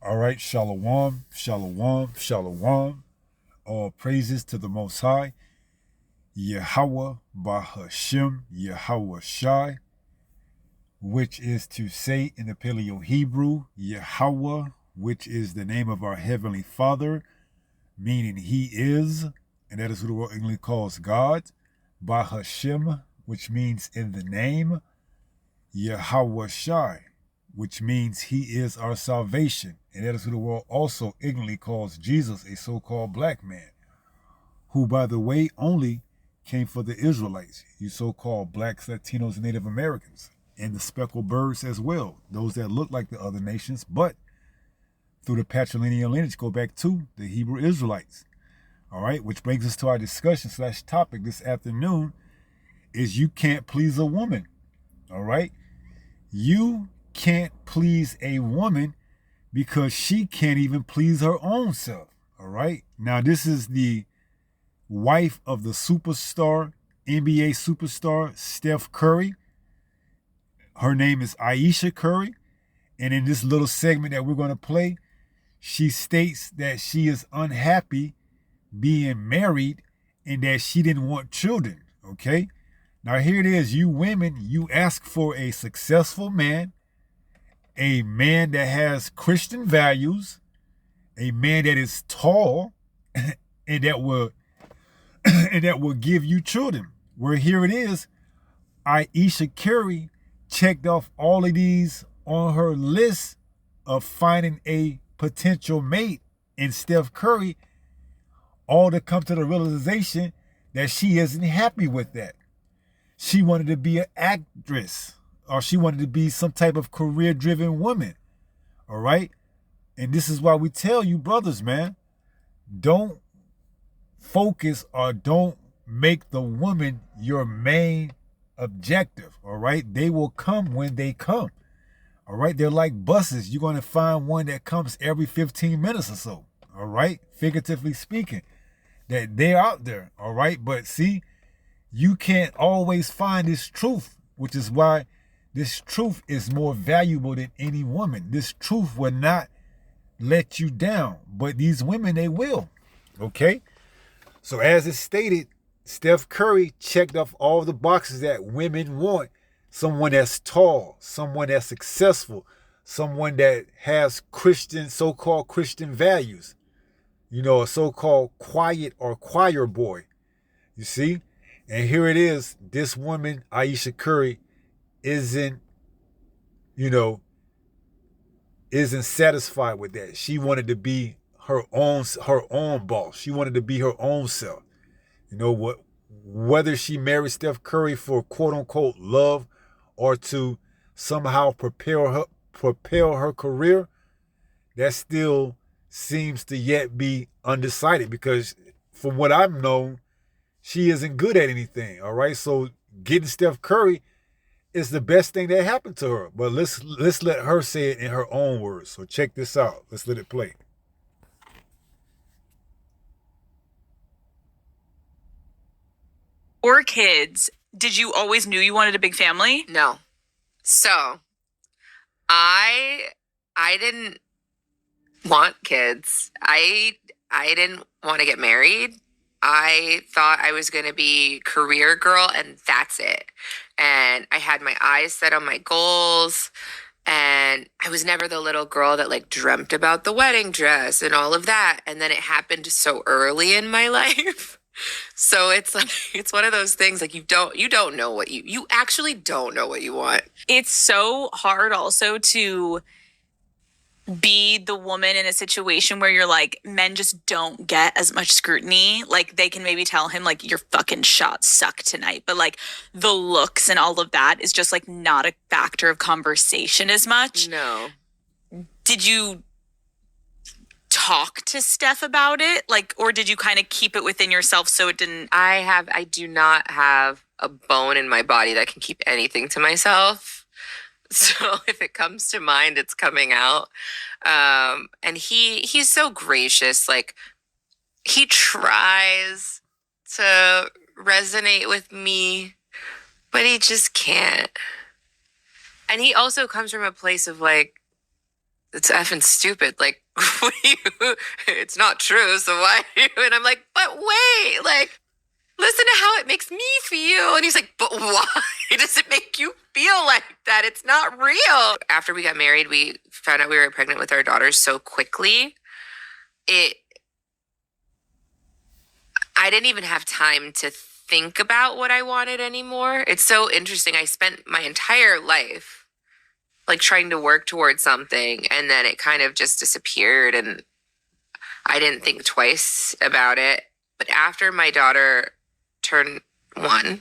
All right, shalom, shalom, shalom. All praises to the Most High, Yahweh Bahashem Yahweh Shai, which is to say in the Paleo Hebrew, Yahweh, which is the name of our Heavenly Father, meaning He is, and that is who the world English calls God. Bahashem, which means in the name, Yahweh Shai, which means He is our salvation. And that is who the world also ignorantly calls Jesus, a so-called black man, who, by the way, only came for the Israelites, you so-called blacks, Latinos, and Native Americans, and the speckled birds as well, those that look like the other nations, but through the patrilineal lineage go back to the Hebrew Israelites. All right, which brings us to our discussion / topic this afternoon is you can't please a woman. All right, you can't please a woman because she can't even please her own self. All right. Now, this is the wife of the superstar, NBA superstar, Steph Curry. Her name is Ayesha Curry. And in this little segment that we're going to play, she states that she is unhappy being married and that she didn't want children. Okay. Now, here it is. You women, you ask for a successful man, a man that has Christian values, a man that is tall, and that will give you children. Where here it is, Ayesha Curry checked off all of these on her list of finding a potential mate in Steph Curry, all to come to the realization that she isn't happy with that. She wanted to be an actress, or she wanted to be some type of career-driven woman. All right? And this is why we tell you, brothers, man, don't focus or don't make the woman your main objective. All right? They will come when they come. All right? They're like buses. You're going to find one that comes every 15 minutes or so. All right? Figuratively speaking, that they're out there. All right? But see, you can't always find this truth, which is why this truth is more valuable than any woman. This truth will not let you down, but these women, they will. Okay? So as it's stated, Steph Curry checked off all the boxes that women want. Someone that's tall, someone that's successful, someone that has Christian, so-called Christian values. You know, a so-called quiet or choir boy. You see? And here it is. This woman, Ayesha Curry, isn't satisfied with that. She wanted to be her own boss. She wanted to be her own self. You know what? Whether she married Steph Curry for quote unquote love or to somehow propel her career, that still seems to yet be undecided because from what I've known, she isn't good at anything. All right. So getting Steph Curry is the best thing that happened to her. But let's let her say it in her own words. So check this out. Let's let it play. Or kids, did you always knew you wanted a big family? No. So I didn't want kids. I didn't want to get married. I thought I was going to be career girl and that's it. And I had my eyes set on my goals. And I was never the little girl that like dreamt about the wedding dress and all of that. And then it happened so early in my life. So it's like it's one of those things like you don't know what you actually don't know what you want. It's so hard also to be the woman in a situation where you're like, men just don't get as much scrutiny. Like they can maybe tell him like your fucking shots suck tonight, but like the looks and all of that is just like not a factor of conversation as much. No. Did you talk to Steph about it? Like, or did you kind of keep it within yourself so it didn't? I do not have a bone in my body that can keep anything to myself. So if it comes to mind, it's coming out. And he's so gracious. Like he tries to resonate with me, but he just can't. And he also comes from a place of like, it's effing stupid. Like, it's not true. So why? And I'm like, but wait, like, listen to how it makes me feel. And he's like, but why does it make you feel like that? It's not real. After we got married, we found out we were pregnant with our daughters so quickly. I didn't even have time to think about what I wanted anymore. It's so interesting. I spent my entire life like trying to work towards something, and then it kind of just disappeared, and I didn't think twice about it. But after my daughter turned 1,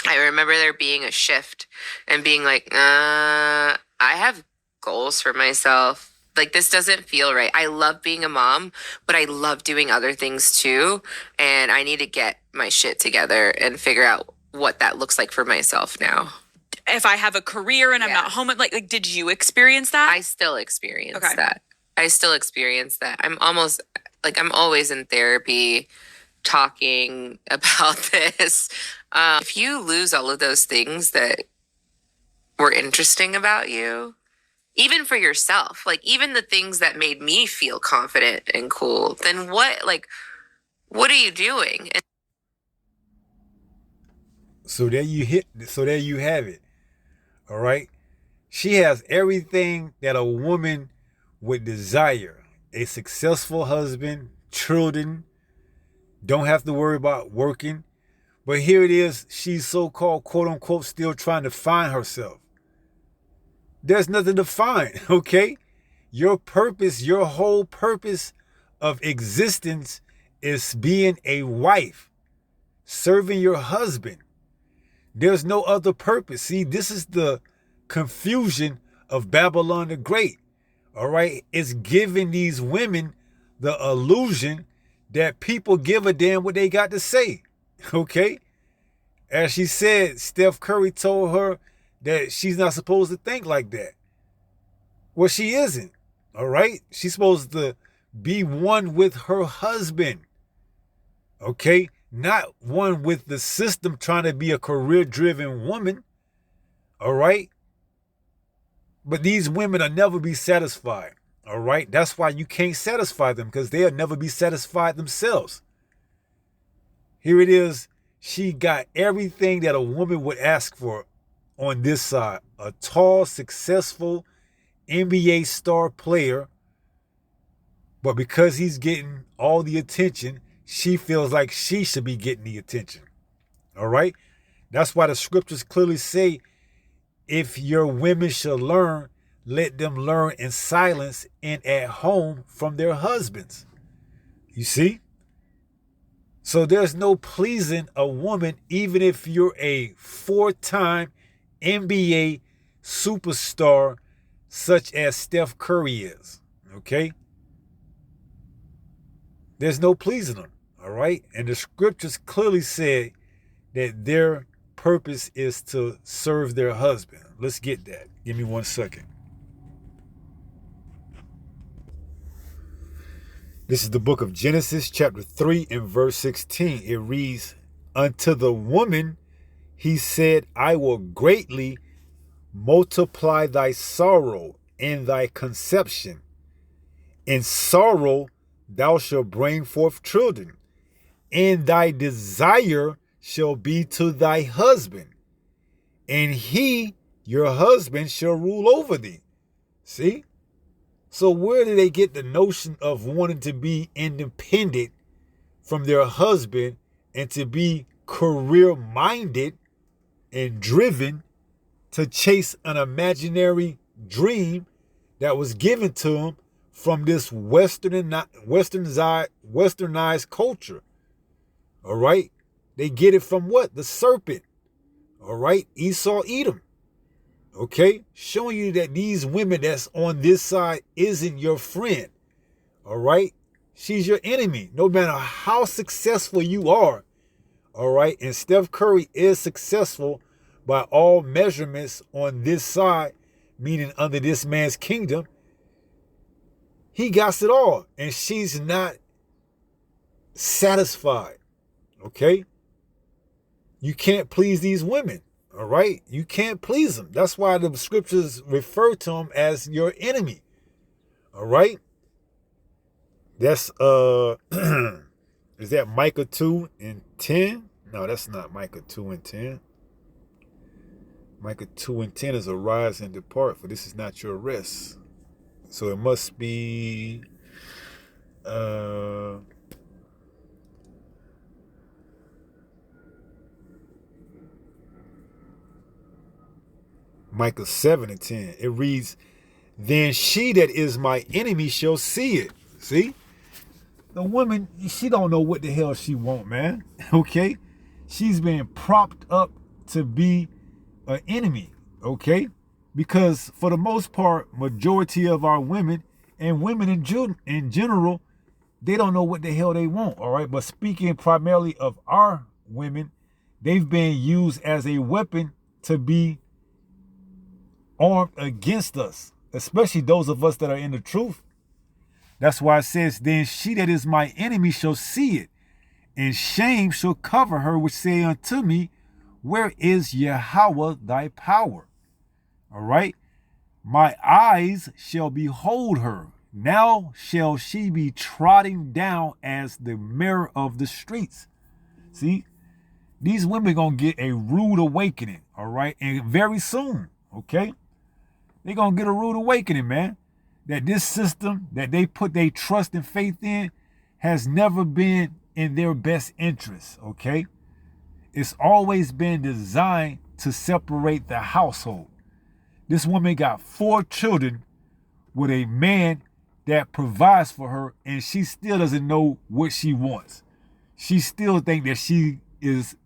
I remember there being a shift and being like, I have goals for myself. Like, this doesn't feel right. I love being a mom, but I love doing other things too. And I need to get my shit together and figure out what that looks like for myself now. If I have a career and I'm not home, like, did you experience that? I still experience that. I still experience that. I'm always in therapy talking about this. If you lose all of those things that were interesting about you, even for yourself, like even the things that made me feel confident and cool, then what are you doing? So there you have it. All right. She has everything that a woman would desire. A successful husband, children, don't have to worry about working. But here it is, she's so-called, quote-unquote, still trying to find herself. There's nothing to find, okay? Your purpose, your whole purpose of existence is being a wife, serving your husband. There's no other purpose. See, this is the confusion of Babylon the Great, all right? It's giving these women the illusion that people give a damn what they got to say, okay? As she said, Steph Curry told her that she's not supposed to think like that. Well, she isn't, all right? She's supposed to be one with her husband, okay? Not one with the system trying to be a career-driven woman, all right? But these women will never be satisfied, all right? That's why you can't satisfy them, because they'll never be satisfied themselves. Here it is. She got everything that a woman would ask for on this side. A tall, successful NBA star player. But because he's getting all the attention, she feels like she should be getting the attention. All right? That's why the scriptures clearly say, if your women shall learn, let them learn in silence and at home from their husbands. You see? So there's no pleasing a woman, even if you're a 4-time NBA superstar such as Steph Curry is, okay? There's no pleasing them, all right? And the scriptures clearly say that their purpose is to serve their husband. Let's get that. Give me 1 second. This is the book of Genesis, chapter 3 and verse 16. It reads, unto the woman he said, I will greatly multiply thy sorrow and thy conception. In sorrow thou shalt bring forth children, and thy desire shall be to thy husband, and he, your husband, shall rule over thee. See? So where do they get the notion of wanting to be independent from their husband and to be career-minded and driven to chase an imaginary dream that was given to them from this westernized culture? All right? They get it from what? The serpent. All right? Esau, Edom. Okay? Showing you that these women that's on this side isn't your friend. All right? She's your enemy. No matter how successful you are. All right? And Steph Curry is successful by all measurements on this side, meaning under this man's kingdom. He got it all. And she's not satisfied. Okay? You can't please these women. All right? You can't please them. That's why the scriptures refer to them as your enemy. All right. That's is that Micah 2:10? No, that's not Micah 2:10. Micah 2:10 is arise and depart, for this is not your rest. So it must be Micah 7:10. It reads, then she that is my enemy shall see it. See? The woman, she don't know what the hell she want, man. Okay? She's been propped up to be an enemy. Okay? Because for the most part, majority of our women and women in general, they don't know what the hell they want. All right? But speaking primarily of our women, they've been used as a weapon to be armed against us, especially those of us that are in the truth. That's why it says, then she that is my enemy shall see it, and shame shall cover her, which say unto me, where is Yahweh thy power? All right. My eyes shall behold her. Now shall she be trodden down as the mirror of the streets. See, these women gonna get a rude awakening. All right. And very soon. Okay. They're going to get a rude awakening, man. That this system that they put their trust and faith in has never been in their best interest, okay? It's always been designed to separate the household. This woman got 4 children with a man that provides for her, and she still doesn't know what she wants. She still thinks that she is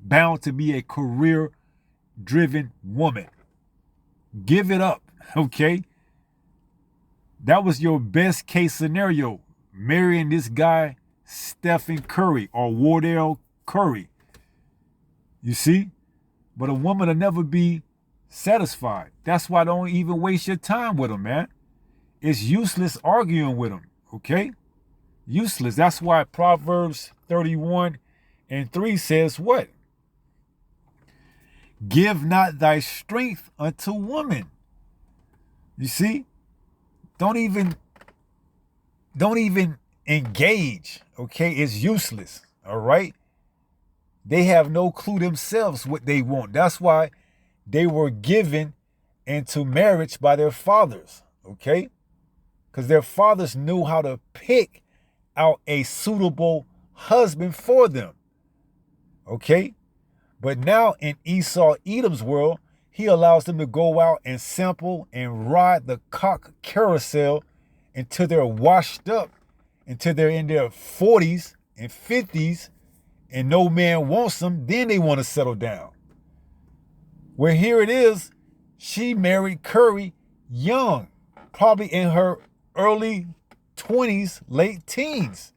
bound to be a career-driven woman. Give it up, okay? That was your best case scenario, marrying this guy, Stephen Curry or Wardell Curry. You see? But a woman will never be satisfied. That's why don't even waste your time with him, man. It's useless arguing with him, okay? Useless. That's why Proverbs 31:3 says what? Give not thy strength unto woman. You see? Don't even engage, okay? It's useless, all right? They have no clue themselves what they want. That's why they were given into marriage by their fathers, okay? Because their fathers knew how to pick out a suitable husband for them, okay? But now in Esau Edom's world, he allows them to go out and sample and ride the cock carousel until they're washed up, until they're in their 40s and 50s, and no man wants them. Then they want to settle down. Where here it is, she married Curry young, probably in her early 20s, late teens.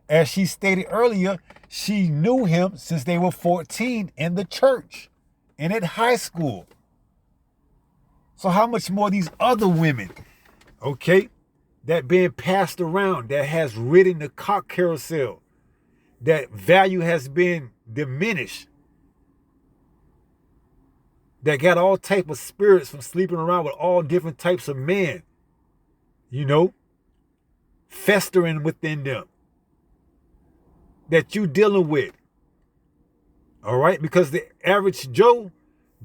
As she stated earlier, she knew him since they were 14 in the church and at high school. So how much more these other women, okay, that being passed around, that has ridden the cock carousel, that value has been diminished, that got all type of spirits from sleeping around with all different types of men, you know, festering within them, that you dealing with, all right? Because the average Joe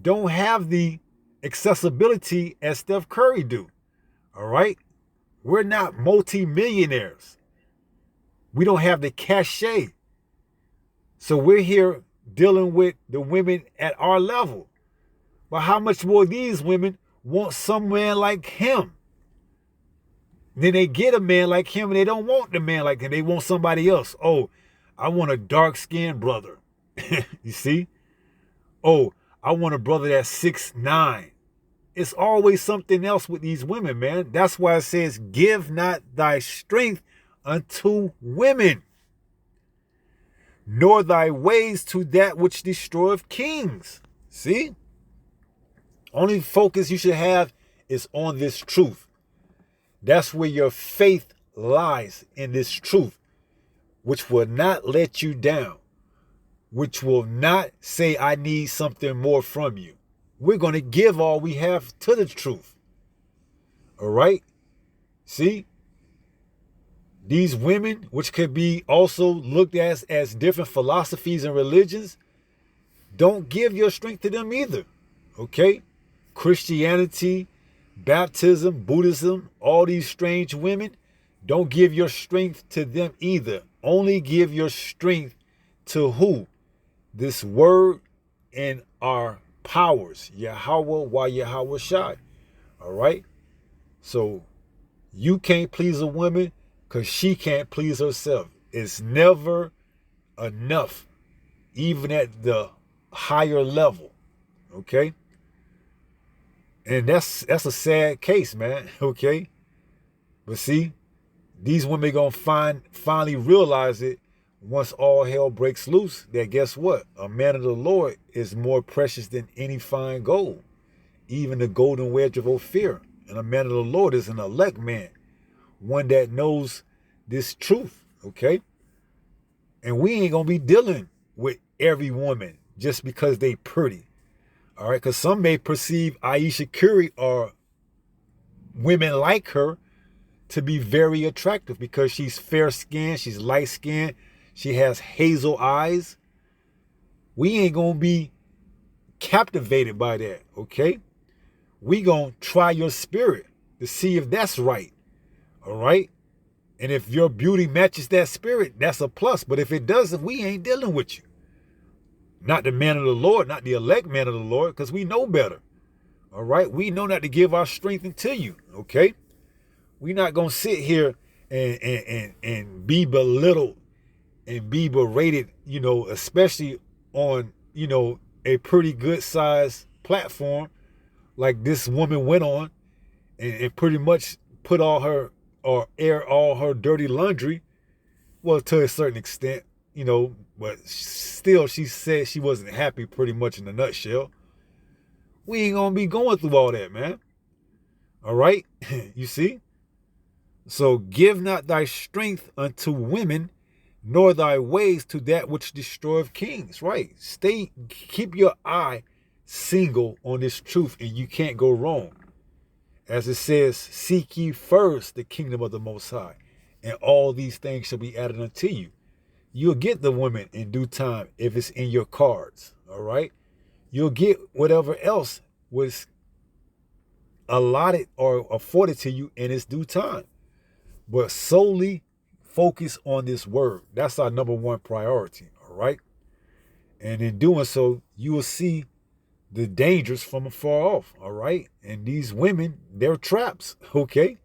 don't have the accessibility as Steph Curry do, all right? We're not multi-millionaires. We don't have the cachet. So we're here dealing with the women at our level. But how much more these women want some man like him? Then they get a man like him and they don't want the man like him. They want somebody else. Oh, I want a dark-skinned brother. You see? Oh, I want a brother that's 6'9". It's always something else with these women, man. That's why it says, give not thy strength unto women, nor thy ways to that which destroyeth kings. See? Only focus you should have is on this truth. That's where your faith lies, in this truth, which will not let you down, which will not say, I need something more from you. We're going to give all we have to the truth. All right? See, these women, which could be also looked at as different philosophies and religions, don't give your strength to them either. Okay? Christianity, baptism, Buddhism, all these strange women, don't give your strength to them either. Only give your strength to who? This word and our powers. Yahweh wa Yahweh Shai. All right? So you can't please a woman because she can't please herself. It's never enough, even at the higher level. Okay? And that's a sad case, man. Okay? But see, these women gonna finally realize it once all hell breaks loose, that guess what? A man of the Lord is more precious than any fine gold, even the golden wedge of Ophir. And a man of the Lord is an elect man, one that knows this truth, okay? And we ain't gonna be dealing with every woman just because they pretty, all right? Because some may perceive Ayesha Curry or women like her to be very attractive because she's fair-skinned, she's light-skinned, she has hazel eyes. We ain't gonna be captivated by that, okay? We gonna try your spirit to see if that's right, all right? And if your beauty matches that spirit, that's a plus. But if it doesn't, we ain't dealing with you. Not the man of the Lord, not the elect man of the Lord, because we know better, all right? We know not to give our strength into you, okay? We're not gonna sit here and be belittled and be berated, you know, especially on, you know, a pretty good sized platform like this woman went on and pretty much put all her or air all her dirty laundry. Well, to a certain extent, you know, but still she said she wasn't happy pretty much in a nutshell. We ain't gonna be going through all that, man. All right? You see? So give not thy strength unto women, nor thy ways to that which destroyeth kings. Right? Keep your eye single on this truth, and you can't go wrong. As it says, seek ye first the kingdom of the Most High, and all these things shall be added unto you. You'll get the woman in due time if it's in your cards. All right? You'll get whatever else was allotted or afforded to you in its due time. But solely focus on this word. That's our number one priority, all right? And in doing so, you will see the dangers from afar off, all right? And these women, they're traps, okay?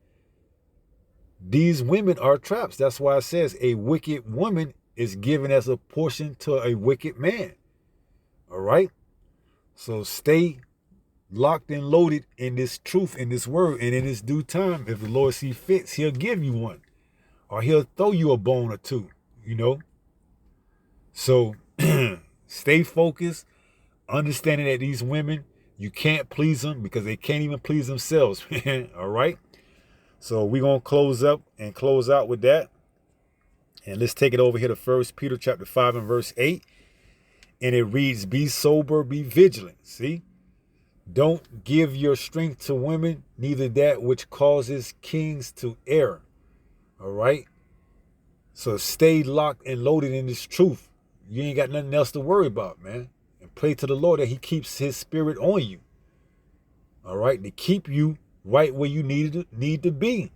These women are traps. That's why it says a wicked woman is given as a portion to a wicked man, all right? So stay locked and loaded in this truth, in this word, and in its due time, if the Lord see fits, he'll give you one. Or he'll throw you a bone or two, you know? So stay focused, understanding that these women, you can't please them because they can't even please themselves, man. All right? So we're going to close out with that. And let's take it over here to 1 Peter chapter 5 and verse 8. And it reads, be sober, be vigilant. See? Don't give your strength to women, neither that which causes kings to err. All right? So stay locked and loaded in this truth. You ain't got nothing else to worry about, man. And pray to the Lord that he keeps his spirit on you. All right? To keep you right where you need to be.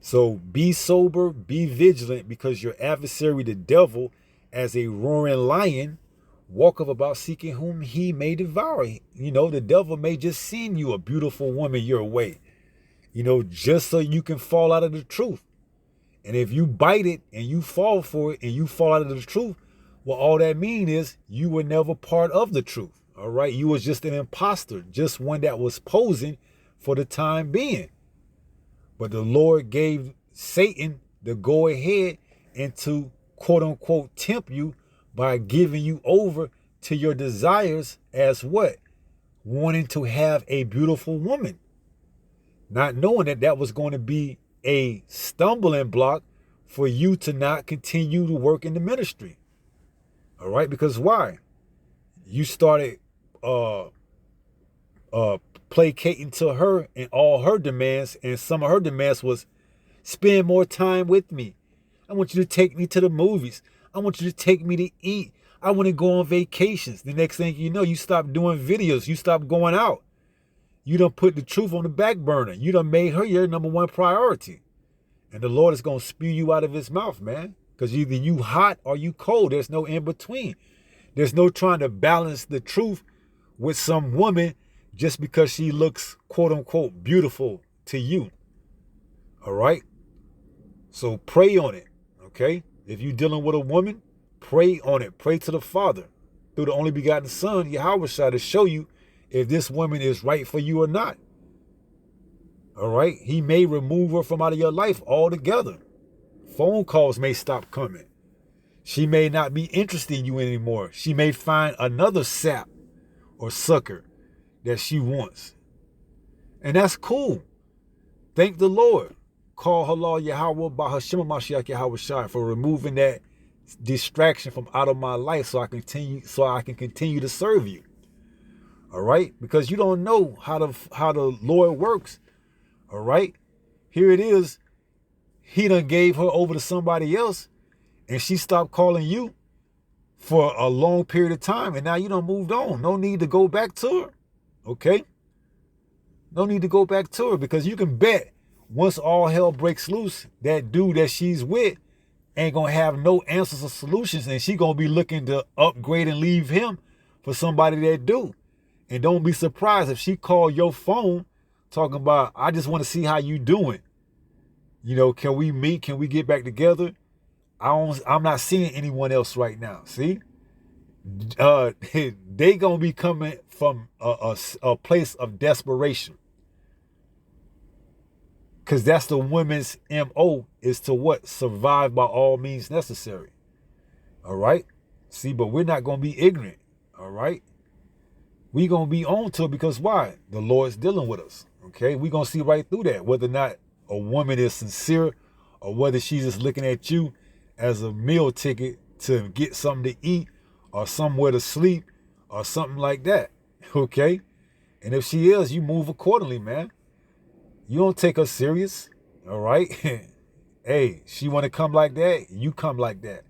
So be sober, be vigilant, because your adversary, the devil, as a roaring lion, walketh about seeking whom he may devour. You know, the devil may just send you a beautiful woman your way, you know, just so you can fall out of the truth. And if you bite it and you fall for it and you fall out of the truth, well, all that means is you were never part of the truth. All right. You was just an imposter, just one that was posing for the time being. But the Lord gave Satan the go ahead and to quote unquote tempt you by giving you over to your desires as what? Wanting to have a beautiful woman. Not knowing that that was going to be a stumbling block for you to not continue to work in the ministry. All right? Because why? You started placating to her and all her demands, and some of her demands was spend more time with me. I want you to take me to the movies. I want you to take me to eat. I want to go on vacations. The next thing you know, you stop doing videos. You stop going out. You done put the truth on the back burner. You done made her your number one priority. And the Lord is going to spew you out of his mouth, man. Because either you hot or you cold. There's no in between. There's no trying to balance the truth with some woman just because she looks, quote unquote, beautiful to you. All right? So pray on it, okay? If you're dealing with a woman, pray on it. Pray to the Father through the only begotten Son, Yahweh, to show you if this woman is right for you or not. All right? He may remove her from out of your life altogether. Phone calls may stop coming. She may not be interested in you anymore. She may find another sap or sucker that she wants. And that's cool. Thank the Lord. Call Halal Yahweh Bahashim Mashiach Yahweh Shai for removing that distraction from out of my life so I can continue to serve you. All right? Because you don't know how the Lord works. All right? Here it is. He done gave her over to somebody else and she stopped calling you for a long period of time, and now you done moved on. No need to go back to her. Okay? No need to go back to her, because you can bet once all hell breaks loose, that dude that she's with ain't gonna have no answers or solutions, and she gonna be looking to upgrade and leave him for somebody that do. And don't be surprised if she call your phone talking about, I just want to see how you doing. You know, can we meet? Can we get back together? I'm not seeing anyone else right now. See? They gonna be coming from a place of desperation. Because that's the women's MO, is to what? Survive by all means necessary. All right? See, but we're not going to be ignorant. All right? We're going to be on to it, because why? The Lord's dealing with us. Okay? We're going to see right through that, whether or not a woman is sincere or whether she's just looking at you as a meal ticket to get something to eat or somewhere to sleep or something like that. Okay? And if she is, you move accordingly, man. You don't take her serious, all right? Hey, she want to come like that, you come like that,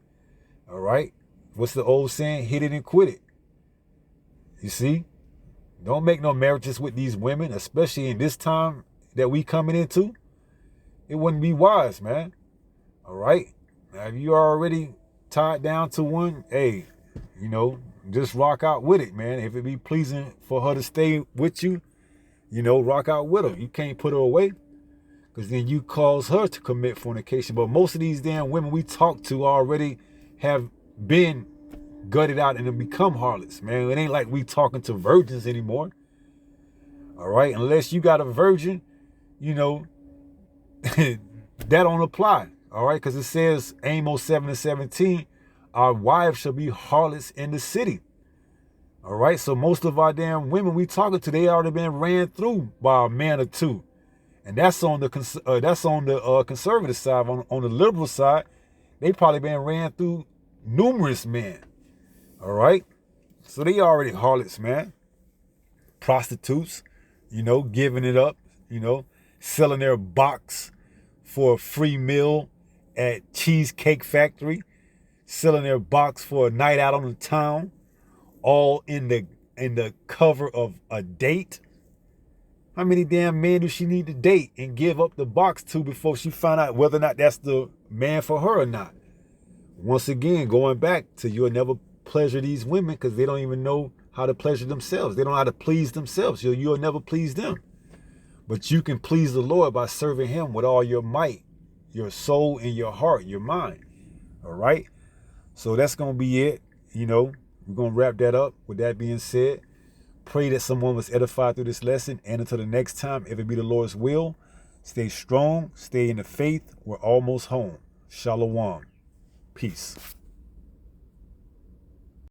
all right? What's the old saying? Hit it and quit it. You see? Don't make no marriages with these women, especially in this time that we coming into. It wouldn't be wise, man, all right? Now, if you are already tied down to one, hey, you know, just rock out with it, man. If it be pleasing for her to stay with you, you know, rock out with her. You can't put her away, because then you cause her to commit fornication. But most of these damn women we talk to already have been gutted out and have become harlots, man. It ain't like we talking to virgins anymore. All right? Unless you got a virgin, you know, that don't apply. All right? Because it says, Amos 7:17, our wives shall be harlots in the city. All right, so most of our damn women we talking to, they already been ran through by a man or two, and that's on the conservative side. On the liberal side, they probably been ran through numerous men. All right, so they already harlots, man, prostitutes, you know, giving it up, you know, selling their box for a free meal at Cheesecake Factory, selling their box for a night out on the town. All in the cover of a date. How many damn men do she need to date and give up the box to before she find out whether or not that's the man for her or not? Once again, going back to, you'll never pleasure these women because they don't even know how to pleasure themselves. They don't know how to please themselves. You'll never please them. But you can please the Lord by serving him with all your might, your soul, and your heart, your mind. All right? So that's going to be it, you know. We're going to wrap that up. With that being said, pray that someone was edified through this lesson. And until the next time, if it be the Lord's will, stay strong, stay in the faith. We're almost home. Shalom. Peace.